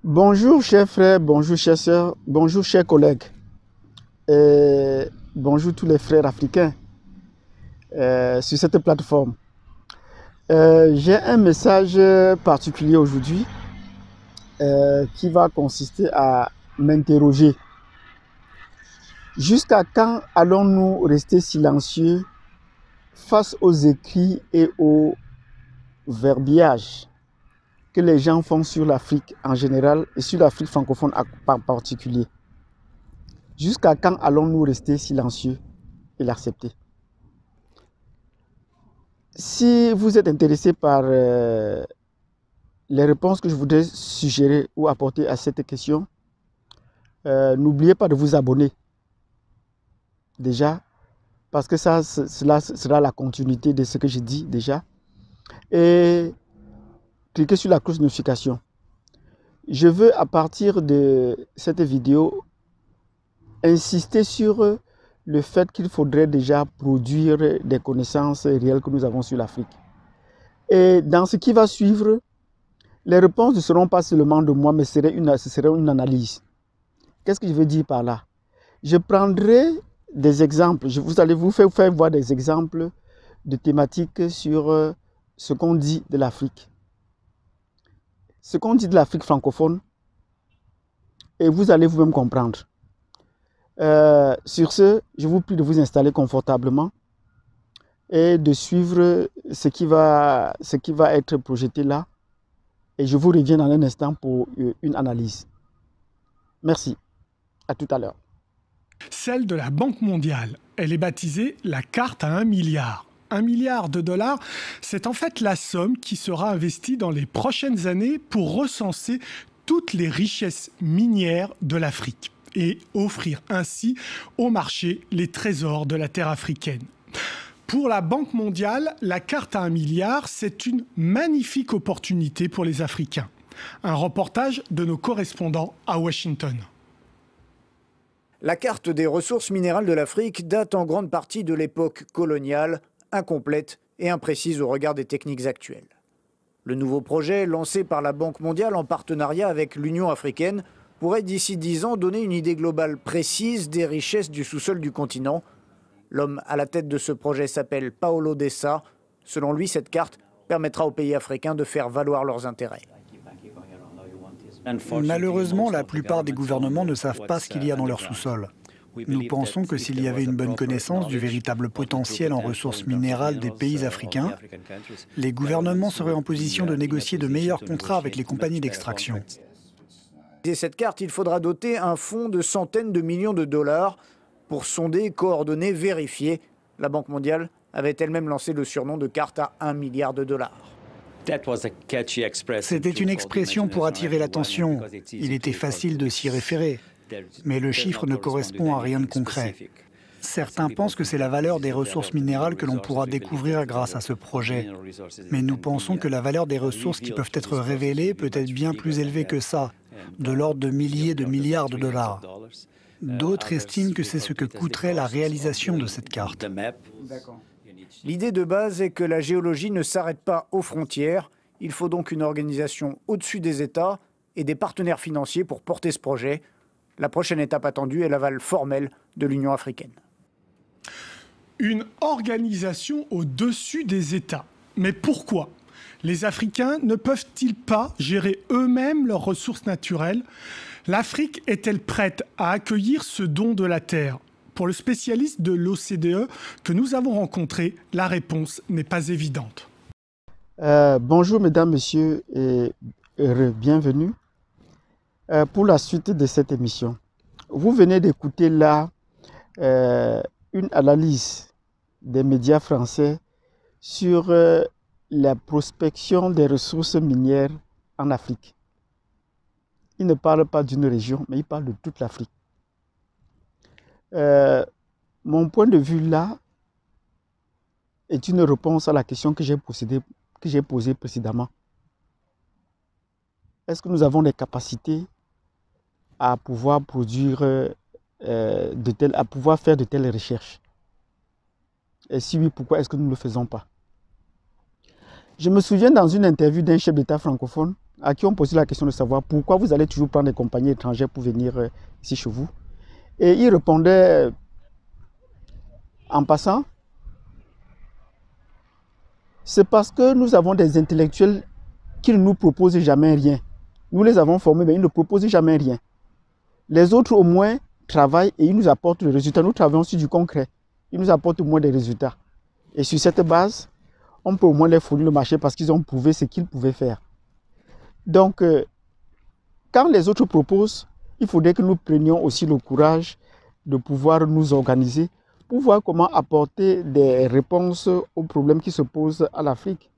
Bonjour chers frères, bonjour chères sœurs, bonjour chers collègues, et bonjour tous les frères africains sur cette plateforme. J'ai un message particulier aujourd'hui qui va consister à m'interroger. Jusqu'à quand allons-nous rester silencieux face aux écrits et aux verbiages que les gens font sur l'Afrique en général et sur l'Afrique francophone en particulier? Jusqu'à quand allons-nous rester silencieux et l'accepter? Si vous êtes intéressé par les réponses que je voudrais suggérer ou apporter à cette question, n'oubliez pas de vous abonner déjà, parce que cela sera la continuité de ce que j'ai dit déjà. Et cliquez sur la cloche de notification. Je veux à partir de cette vidéo insister sur le fait qu'il faudrait déjà produire des connaissances réelles que nous avons sur l'Afrique. Et dans ce qui va suivre, les réponses ne seront pas seulement de moi, mais ce serait une analyse. Qu'est-ce que je veux dire par là? Je prendrai des exemples, vous allez vous faire voir des exemples de thématiques sur ce qu'on dit de l'Afrique. Ce qu'on dit de l'Afrique francophone, et vous allez vous-même comprendre. Sur ce, je vous prie de vous installer confortablement et de suivre ce qui va être projeté là. Et je vous reviens dans un instant pour une analyse. Merci. À tout à l'heure. Celle de la Banque mondiale. Elle est baptisée la carte à 1 milliard. 1 milliard de dollars, c'est en fait la somme qui sera investie dans les prochaines années pour recenser toutes les richesses minières de l'Afrique et offrir ainsi au marché les trésors de la terre africaine. Pour la Banque mondiale, la carte à 1 milliard, c'est une magnifique opportunité pour les Africains. Un reportage de nos correspondants à Washington. La carte des ressources minérales de l'Afrique date en grande partie de l'époque coloniale, incomplète et imprécise au regard des techniques actuelles. Le nouveau projet, lancé par la Banque mondiale en partenariat avec l'Union africaine, pourrait d'ici 10 ans donner une idée globale précise des richesses du sous-sol du continent. L'homme à la tête de ce projet s'appelle Paolo Dessa. Selon lui, cette carte permettra aux pays africains de faire valoir leurs intérêts. Malheureusement, la plupart des gouvernements ne savent pas ce qu'il y a dans leur sous-sol. Nous pensons que s'il y avait une bonne connaissance du véritable potentiel en ressources minérales des pays africains, les gouvernements seraient en position de négocier de meilleurs contrats avec les compagnies d'extraction. Dès cette carte, il faudra doter un fonds de centaines de millions de dollars pour sonder, coordonner, vérifier. La Banque mondiale avait elle-même lancé le surnom de carte à 1 milliard de dollars. C'était une expression pour attirer l'attention. Il était facile de s'y référer. Mais le chiffre ne correspond à rien de concret. Certains pensent que c'est la valeur des ressources minérales que l'on pourra découvrir grâce à ce projet. Mais nous pensons que la valeur des ressources qui peuvent être révélées peut être bien plus élevée que ça, de l'ordre de milliers de milliards de dollars. D'autres estiment que c'est ce que coûterait la réalisation de cette carte. L'idée de base est que la géologie ne s'arrête pas aux frontières. Il faut donc une organisation au-dessus des États et des partenaires financiers pour porter ce projet. La prochaine étape attendue est l'aval formel de l'Union africaine. Une organisation au-dessus des États. Mais pourquoi? Les Africains ne peuvent-ils pas gérer eux-mêmes leurs ressources naturelles? L'Afrique est-elle prête à accueillir ce don de la terre? Pour le spécialiste de l'OCDE que nous avons rencontré, la réponse n'est pas évidente. Bonjour mesdames, messieurs et bienvenue pour la suite de cette émission. Vous venez d'écouter là une analyse des médias français sur la prospection des ressources minières en Afrique. Ils ne parlent pas d'une région, mais ils parlent de toute l'Afrique. Mon point de vue là est une réponse à la question que j'ai posée précédemment. Est-ce que nous avons les capacités à pouvoir produire à pouvoir faire de telles recherches? Et si oui, pourquoi est-ce que nous ne le faisons pas? Je me souviens dans une interview d'un chef d'État francophone à qui on posait la question de savoir pourquoi vous allez toujours prendre des compagnies étrangères pour venir ici chez vous. Et il répondait en passant, c'est parce que nous avons des intellectuels qui ne nous proposent jamais rien. Nous les avons formés, mais ils ne proposent jamais rien. Les autres, au moins, travaillent et ils nous apportent des résultats. Nous travaillons sur du concret. Ils nous apportent au moins des résultats. Et sur cette base, on peut au moins les fournir le marché parce qu'ils ont prouvé ce qu'ils pouvaient faire. Donc, quand les autres proposent, il faudrait que nous prenions aussi le courage de pouvoir nous organiser pour voir comment apporter des réponses aux problèmes qui se posent à l'Afrique.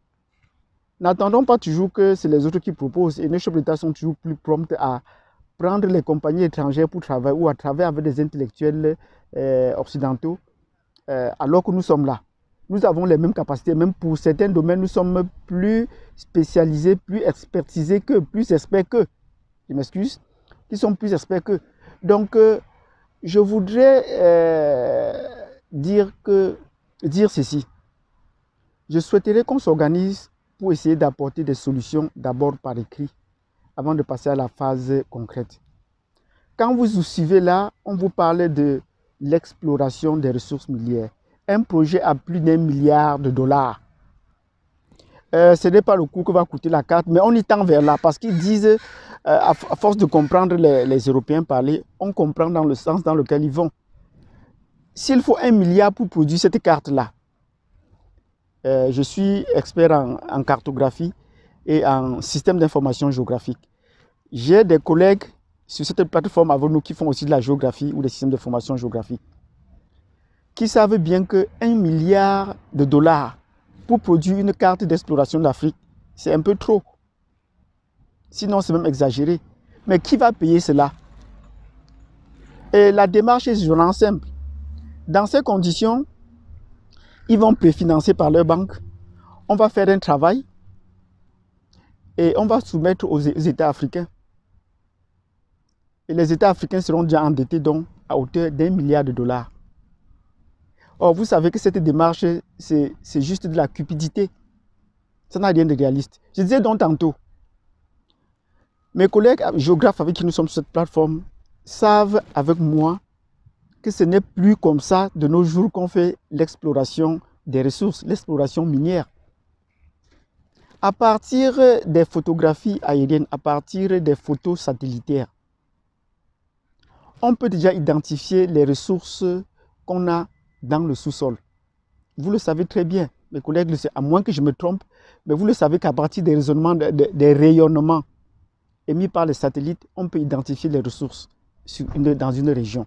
N'attendons pas toujours que c'est les autres qui proposent et nos chefs d'État sont toujours plus prompts à prendre les compagnies étrangères pour travailler ou à travailler avec des intellectuels occidentaux alors que nous sommes là. Nous avons les mêmes capacités, même pour certains domaines, nous sommes plus spécialisés, plus expertisés qu'eux, plus experts qu'eux. Je m'excuse, ils sont plus experts qu'eux. Donc, je voudrais dire ceci. Je souhaiterais qu'on s'organise pour essayer d'apporter des solutions d'abord par écrit, avant de passer à la phase concrète. Quand vous suivez là, on vous parle de l'exploration des ressources minières. Un projet à plus d'1 milliard de dollars. Ce n'est pas le coût que va coûter la carte, mais on y tend vers là parce qu'ils disent, à force de comprendre les Européens parler, on comprend dans le sens dans lequel ils vont. S'il faut 1 milliard pour produire cette carte-là, je suis expert en cartographie et en système d'information géographique. J'ai des collègues sur cette plateforme avec nous qui font aussi de la géographie ou des systèmes d'information géographique, qui savent bien que 1 milliard de dollars pour produire une carte d'exploration d'Afrique, c'est un peu trop. Sinon, c'est même exagéré. Mais qui va payer cela? Et la démarche est vraiment simple. Dans ces conditions, ils vont préfinancer par leur banque. On va faire un travail et on va soumettre aux États africains. Et les États africains seront déjà endettés donc à hauteur d'1 milliard de dollars. Or, vous savez que cette démarche, c'est juste de la cupidité. Ça n'a rien de réaliste. Je disais donc tantôt, mes collègues géographes avec qui nous sommes sur cette plateforme savent avec moi que ce n'est plus comme ça de nos jours qu'on fait l'exploration des ressources, l'exploration minière. À partir des photographies aériennes, à partir des photos satellitaires, on peut déjà identifier les ressources qu'on a dans le sous-sol. Vous le savez très bien, mes collègues, à moins que je me trompe, mais vous le savez qu'à partir des raisonnements, des rayonnements émis par les satellites, on peut identifier les ressources dans une région.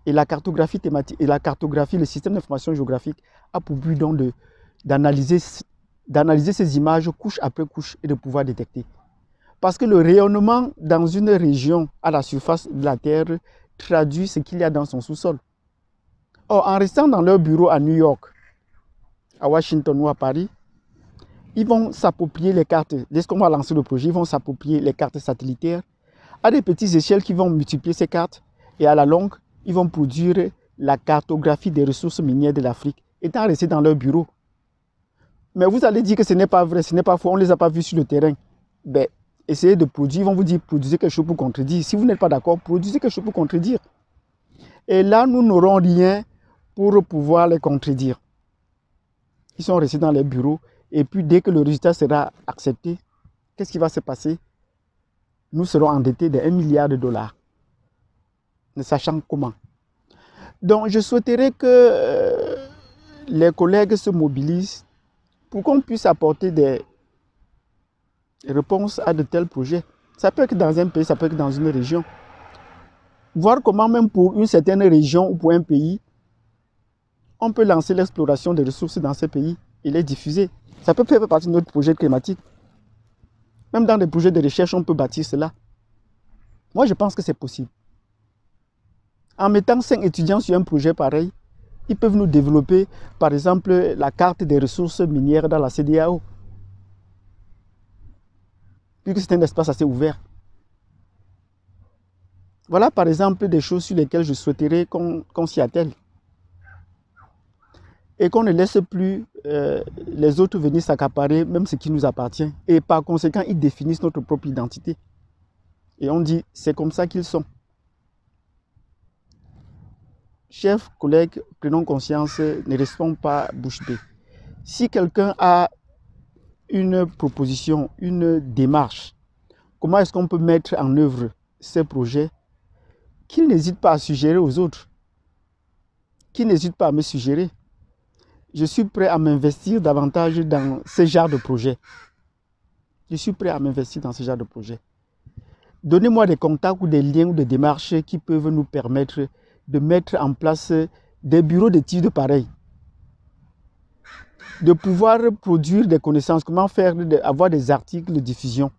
Et la cartographie thématique, et la cartographie, le système d'information géographique a pour but donc d'analyser ces images couche après couche et de pouvoir détecter. Parce que le rayonnement dans une région à la surface de la Terre traduit ce qu'il y a dans son sous-sol. Or, en restant dans leur bureau à New York, à Washington ou à Paris, ils vont s'approprier les cartes. Dès qu'on va lancer le projet, ils vont s'approprier les cartes satellitaires à des petites échelles qui vont multiplier ces cartes et à la longue, ils vont produire la cartographie des ressources minières de l'Afrique, étant restés dans leur bureau. Mais vous allez dire que ce n'est pas vrai, ce n'est pas faux, on ne les a pas vus sur le terrain. Ben, essayez de produire, ils vont vous dire produisez quelque chose pour contredire. Si vous n'êtes pas d'accord, produisez quelque chose pour contredire. Et là, nous n'aurons rien pour pouvoir les contredire. Ils sont restés dans les bureaux et puis dès que le résultat sera accepté, qu'est-ce qui va se passer? Nous serons endettés de 1 milliard de dollars. Ne sachant comment. Donc, je souhaiterais que les collègues se mobilisent pour qu'on puisse apporter des réponses à de tels projets. Ça peut être dans un pays, ça peut être dans une région. Voir comment même pour une certaine région ou pour un pays, on peut lancer l'exploration des ressources dans ces pays et les diffuser. Ça peut faire partie de notre projet climatique. Même dans des projets de recherche, on peut bâtir cela. Moi, je pense que c'est possible. En mettant 5 étudiants sur un projet pareil, ils peuvent nous développer, par exemple, la carte des ressources minières dans la CEDEAO. Puisque c'est un espace assez ouvert. Voilà, par exemple, des choses sur lesquelles je souhaiterais qu'on s'y attelle. et qu'on ne laisse plus les autres venir s'accaparer même ce qui nous appartient. Et par conséquent, ils définissent notre propre identité. Et on dit, c'est comme ça qu'ils sont. Chers collègues, prenons conscience, ne restons pas bouche bée. Si quelqu'un a une proposition, une démarche, comment est-ce qu'on peut mettre en œuvre ces projets, qu'il n'hésite pas à suggérer aux autres, qu'il n'hésite pas à me suggérer. Je suis prêt à m'investir davantage dans ce genre de projet. Je suis prêt à m'investir dans ce genre de projet. Donnez-moi des contacts ou des liens ou des démarches qui peuvent nous permettre de mettre en place des bureaux d'études pareils. De pouvoir produire des connaissances, comment faire, avoir des articles de diffusion.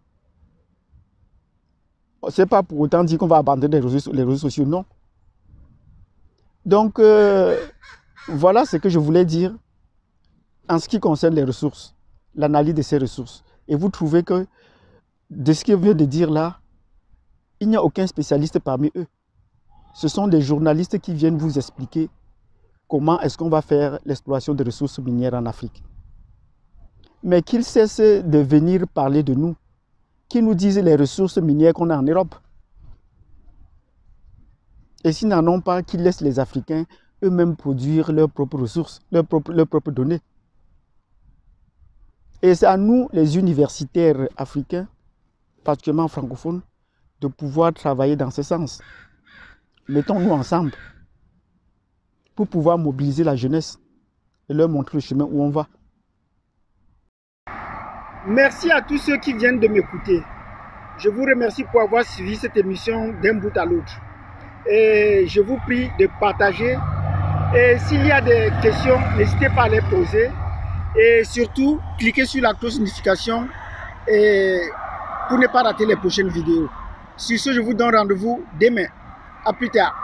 Ce n'est pas pour autant dire qu'on va abandonner les réseaux sociaux, non. Donc, voilà ce que je voulais dire en ce qui concerne les ressources, l'analyse de ces ressources. Et vous trouvez que de ce que je viens de dire là, il n'y a aucun spécialiste parmi eux. Ce sont des journalistes qui viennent vous expliquer comment est-ce qu'on va faire l'exploration des ressources minières en Afrique. Mais qu'ils cessent de venir parler de nous, qu'ils nous disent les ressources minières qu'on a en Europe. Et s'ils n'en ont pas, qu'ils laissent les Africains eux-mêmes produire leurs propres ressources, leurs propres données. Et c'est à nous, les universitaires africains, particulièrement francophones, de pouvoir travailler dans ce sens. Mettons-nous ensemble pour pouvoir mobiliser la jeunesse et leur montrer le chemin où on va. Merci à tous ceux qui viennent de m'écouter. Je vous remercie pour avoir suivi cette émission d'un bout à l'autre. Et je vous prie de partager. Et s'il y a des questions, n'hésitez pas à les poser. Et surtout, cliquez sur la cloche de notification pour ne pas rater les prochaines vidéos. Sur ce, je vous donne rendez-vous demain. À plus tard.